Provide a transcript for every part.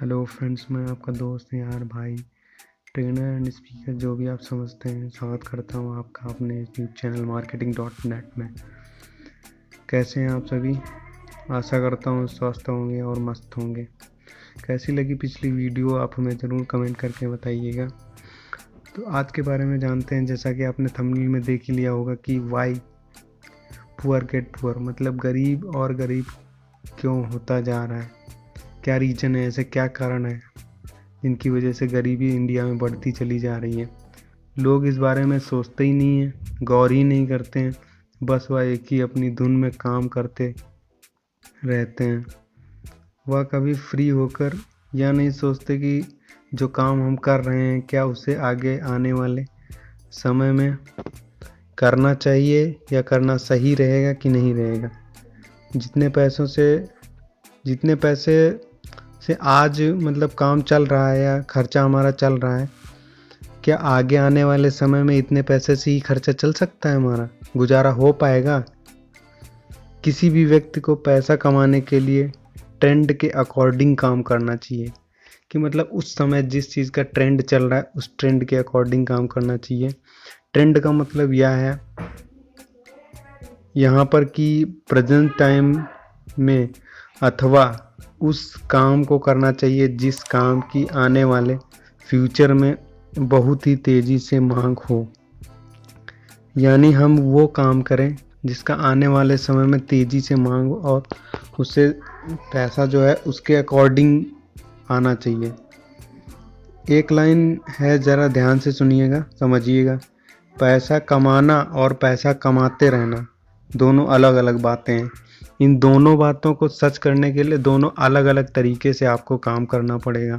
Hello friends, मैं आपका दोस्त यार भाई ट्रेनर एंड स्पीकर जो भी आप समझते हैं। स्वागत करता हूँ आपका अपने यूट्यूब चैनल marketing.net में। कैसे हैं आप सभी? आशा करता हूँ स्वस्थ होंगे और मस्त होंगे। कैसी लगी पिछली वीडियो आप हमें ज़रूर कमेंट करके बताइएगा। तो आज के बारे में जानते हैं। जैसा कि आपने थंबनेल में देख ही लिया होगा कि वाई पुअर गेट पुअर, मतलब गरीब और गरीब क्यों होता जा रहा है, क्या रीज़न है, ऐसे क्या कारण है जिनकी वजह से गरीबी इंडिया में बढ़ती चली जा रही है। लोग इस बारे में सोचते ही नहीं हैं, गौर ही नहीं करते हैं। बस वह एक ही अपनी धुन में काम करते रहते हैं। वह कभी फ्री होकर यह नहीं सोचते कि जो काम हम कर रहे हैं क्या उसे आगे आने वाले समय में करना चाहिए या करना सही रहेगा कि नहीं रहेगा। जितने पैसे से आज मतलब काम चल रहा है या खर्चा हमारा चल रहा है, क्या आगे आने वाले समय में इतने पैसे से ही खर्चा चल सकता है, हमारा गुजारा हो पाएगा? किसी भी व्यक्ति को पैसा कमाने के लिए ट्रेंड के अकॉर्डिंग काम करना चाहिए, कि मतलब उस समय जिस चीज़ का ट्रेंड चल रहा है उस ट्रेंड के अकॉर्डिंग काम करना चाहिए। ट्रेंड का मतलब यह है यहाँ पर कि प्रेजेंट टाइम में, अथवा उस काम को करना चाहिए जिस काम की आने वाले फ्यूचर में बहुत ही तेज़ी से मांग हो। यानी हम वो काम करें जिसका आने वाले समय में तेज़ी से मांग हो और उससे पैसा जो है उसके अकॉर्डिंग आना चाहिए। एक लाइन है, ज़रा ध्यान से सुनिएगा, समझिएगा। पैसा कमाना और पैसा कमाते रहना दोनों अलग अलग बातें हैं। इन दोनों बातों को सच करने के लिए दोनों अलग अलग तरीके से आपको काम करना पड़ेगा।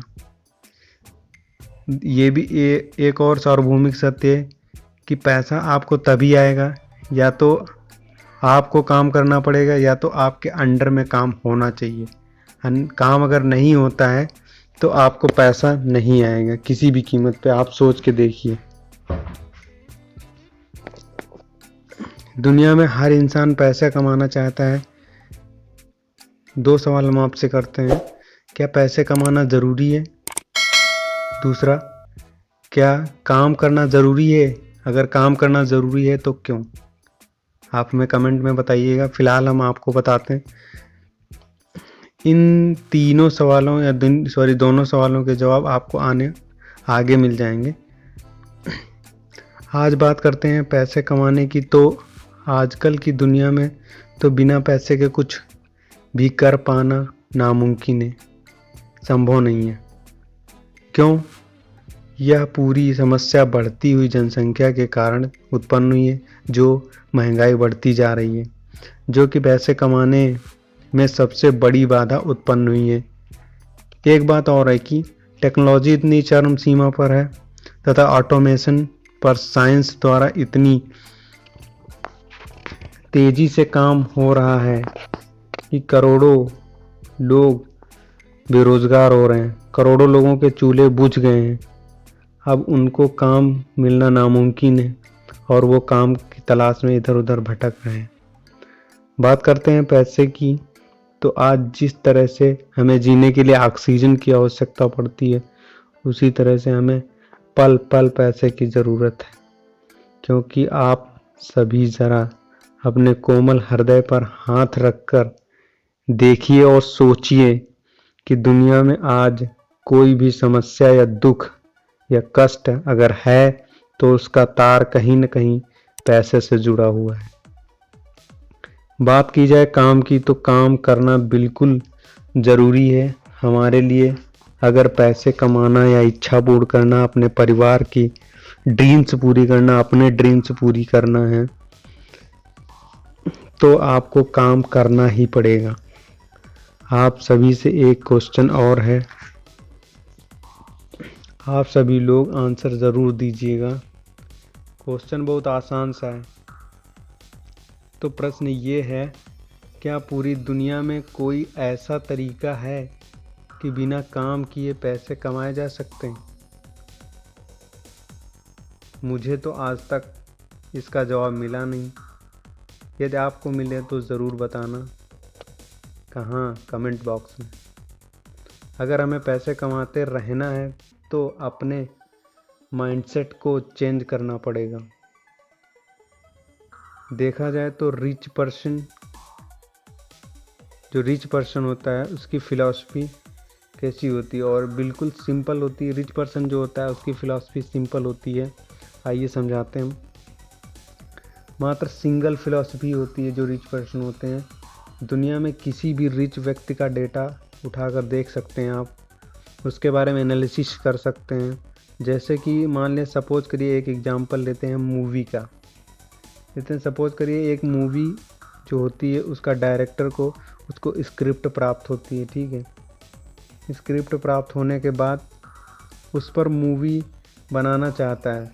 ये भी एक और सार्वभौमिक सत्य है कि पैसा आपको तभी आएगा या तो आपको काम करना पड़ेगा या तो आपके अंडर में काम होना चाहिए। काम अगर नहीं होता है तो आपको पैसा नहीं आएगा किसी भी कीमत पे। आप सोच के देखिए, दुनिया में हर इंसान पैसा कमाना चाहता है। दो सवाल हम आपसे करते हैं, क्या पैसे कमाना ज़रूरी है? दूसरा, क्या काम करना ज़रूरी है? अगर काम करना ज़रूरी है तो क्यों? आप हमें कमेंट में बताइएगा। फ़िलहाल हम आपको बताते हैं। इन तीनों सवालों या दोनों सवालों के जवाब आपको आगे मिल जाएंगे। आज बात करते हैं पैसे कमाने की। तो आजकल की दुनिया में तो बिना पैसे के कुछ भी कर पाना नामुमकिन है, संभव नहीं है। क्यों? यह पूरी समस्या बढ़ती हुई जनसंख्या के कारण उत्पन्न हुई है, जो महंगाई बढ़ती जा रही है, जो कि पैसे कमाने में सबसे बड़ी बाधा उत्पन्न हुई है। एक बात और है कि टेक्नोलॉजी इतनी चरम सीमा पर है तथा ऑटोमेशन पर साइंस द्वारा इतनी तेजी से काम हो रहा है कि करोड़ों लोग बेरोजगार हो रहे हैं। करोड़ों लोगों के चूल्हे बुझ गए हैं। अब उनको काम मिलना नामुमकिन है और वो काम की तलाश में इधर उधर भटक रहे हैं। बात करते हैं पैसे की। तो आज जिस तरह से हमें जीने के लिए ऑक्सीजन की आवश्यकता पड़ती है, उसी तरह से हमें पल पल पैसे की ज़रूरत है। क्योंकि आप सभी ज़रा अपने कोमल हृदय पर हाथ रखकर देखिए और सोचिए कि दुनिया में आज कोई भी समस्या या दुख या कष्ट अगर है तो उसका तार कहीं न कहीं पैसे से जुड़ा हुआ है। बात की जाए काम की, तो काम करना बिल्कुल ज़रूरी है हमारे लिए। अगर पैसे कमाना या इच्छा पूर्ण करना, अपने परिवार की ड्रीम्स पूरी करना, अपने ड्रीम्स पूरी करना है, तो आपको काम करना ही पड़ेगा। आप सभी से एक क्वेश्चन और है, आप सभी लोग आंसर ज़रूर दीजिएगा। क्वेश्चन बहुत आसान सा है। तो प्रश्न ये है, क्या पूरी दुनिया में कोई ऐसा तरीका है कि बिना काम किए पैसे कमाए जा सकते हैं? मुझे तो आज तक इसका जवाब मिला नहीं। यदि आपको मिले तो ज़रूर बताना, कहाँ, कमेंट बॉक्स में। अगर हमें पैसे कमाते रहना है तो अपने माइंडसेट को चेंज करना पड़ेगा। देखा जाए तो जो रिच पर्सन होता है उसकी फ़िलॉसफी कैसी होती है, और बिल्कुल सिंपल होती है। रिच पर्सन जो होता है उसकी फ़िलॉसफी सिंपल होती है। आइए समझाते हैं हम। मात्र सिंगल फ़िलॉसफी होती है जो रिच पर्सन होते हैं। दुनिया में किसी भी रिच व्यक्ति का डेटा उठाकर देख सकते हैं आप, उसके बारे में एनालिसिस कर सकते हैं। जैसे कि मान लें, सपोज करिए एक एग्जांपल लेते हैं मूवी का। लेते हैं सपोज करिए एक मूवी जो होती है उसका डायरेक्टर को उसको स्क्रिप्ट प्राप्त होती है, ठीक है। स्क्रिप्ट प्राप्त होने के बाद उस पर मूवी बनाना चाहता है,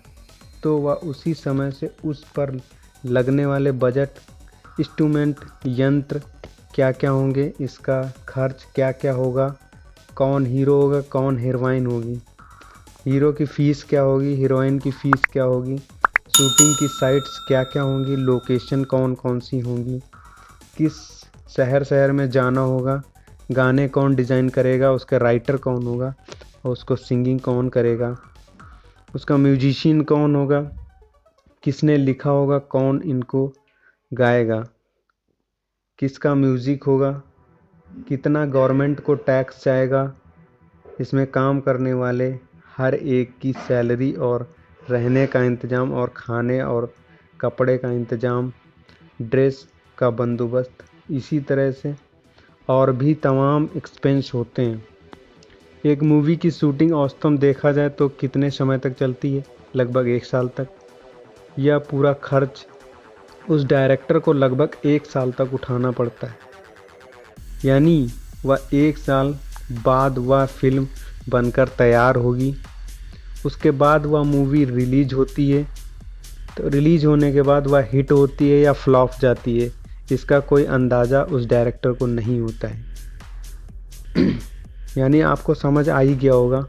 तो वह उसी समय से उस पर लगने वाले बजट, इंस्ट्रूमेंट, यंत्र क्या क्या होंगे, इसका खर्च क्या क्या होगा, कौन हीरो होगा, कौन हीरोइन होगी, हीरो की फ़ीस क्या होगी, हीरोइन की फ़ीस क्या होगी, शूटिंग की साइट्स क्या क्या होंगी, लोकेशन कौन कौन सी होंगी, किस शहर में जाना होगा, गाने कौन डिज़ाइन करेगा, उसका राइटर कौन होगा और उसको सिंगिंग कौन करेगा, उसका म्यूजिशियन कौन होगा, किसने लिखा होगा, कौन इनको गाएगा, किसका म्यूज़िक होगा, कितना गवर्नमेंट को टैक्स जाएगा, इसमें काम करने वाले हर एक की सैलरी और रहने का इंतज़ाम और खाने और कपड़े का इंतज़ाम, ड्रेस का बंदोबस्त, इसी तरह से और भी तमाम एक्सपेंस होते हैं। एक मूवी की शूटिंग औसतन देखा जाए तो कितने समय तक चलती है? लगभग 1 साल तक। यह पूरा खर्च उस डायरेक्टर को लगभग 1 साल तक उठाना पड़ता है। यानी वह 1 साल बाद वह फिल्म बनकर तैयार होगी। उसके बाद वह मूवी रिलीज होती है, तो रिलीज होने के बाद वह हिट होती है या फ्लॉप जाती है, इसका कोई अंदाज़ा उस डायरेक्टर को नहीं होता है। यानी आपको समझ आ ही गया होगा।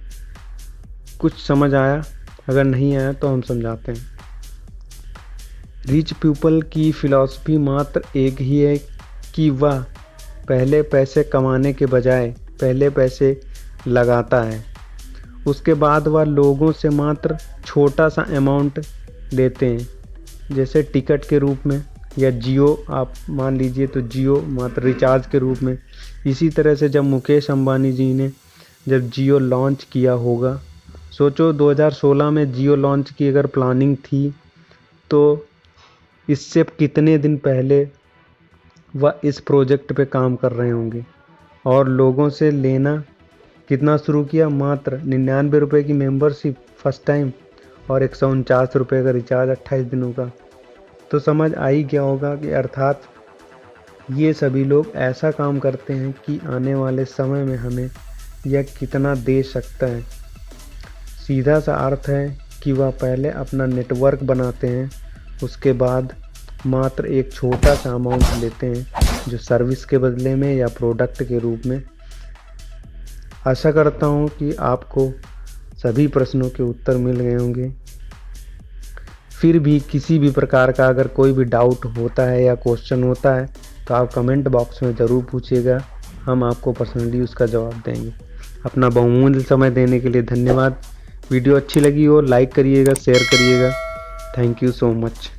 कुछ समझ आया? अगर नहीं आया तो हम समझाते हैं। रिच पीपल की फ़िलॉसफी मात्र एक ही है कि वह पहले पैसे कमाने के बजाय पहले पैसे लगाता है। उसके बाद वह लोगों से मात्र छोटा सा अमाउंट लेते हैं, जैसे टिकट के रूप में, या जियो आप मान लीजिए तो जियो मात्र रिचार्ज के रूप में। इसी तरह से जब मुकेश अंबानी जी ने जब जियो लॉन्च किया होगा, सोचो 2016 में जियो लॉन्च की अगर प्लानिंग थी तो इससे कितने दिन पहले वह इस प्रोजेक्ट पे काम कर रहे होंगे, और लोगों से लेना कितना शुरू किया? मात्र 99 रुपये की मेंबरशिप फर्स्ट टाइम और 149 रुपये का रिचार्ज 28 दिनों का। तो समझ आ ही गया होगा कि अर्थात ये सभी लोग ऐसा काम करते हैं कि आने वाले समय में हमें यह कितना दे सकता है। सीधा सा अर्थ है कि वह पहले अपना नेटवर्क बनाते हैं, उसके बाद मात्र एक छोटा सा अमाउंट लेते हैं जो सर्विस के बदले में या प्रोडक्ट के रूप में। आशा करता हूँ कि आपको सभी प्रश्नों के उत्तर मिल गए होंगे। फिर भी किसी भी प्रकार का अगर कोई भी डाउट होता है या क्वेश्चन होता है तो आप कमेंट बॉक्स में ज़रूर पूछिएगा, हम आपको पर्सनली उसका जवाब देंगे। अपना बहुमूल्य समय देने के लिए धन्यवाद। वीडियो अच्छी लगी हो लाइक करिएगा, शेयर करिएगा। Thank you so much.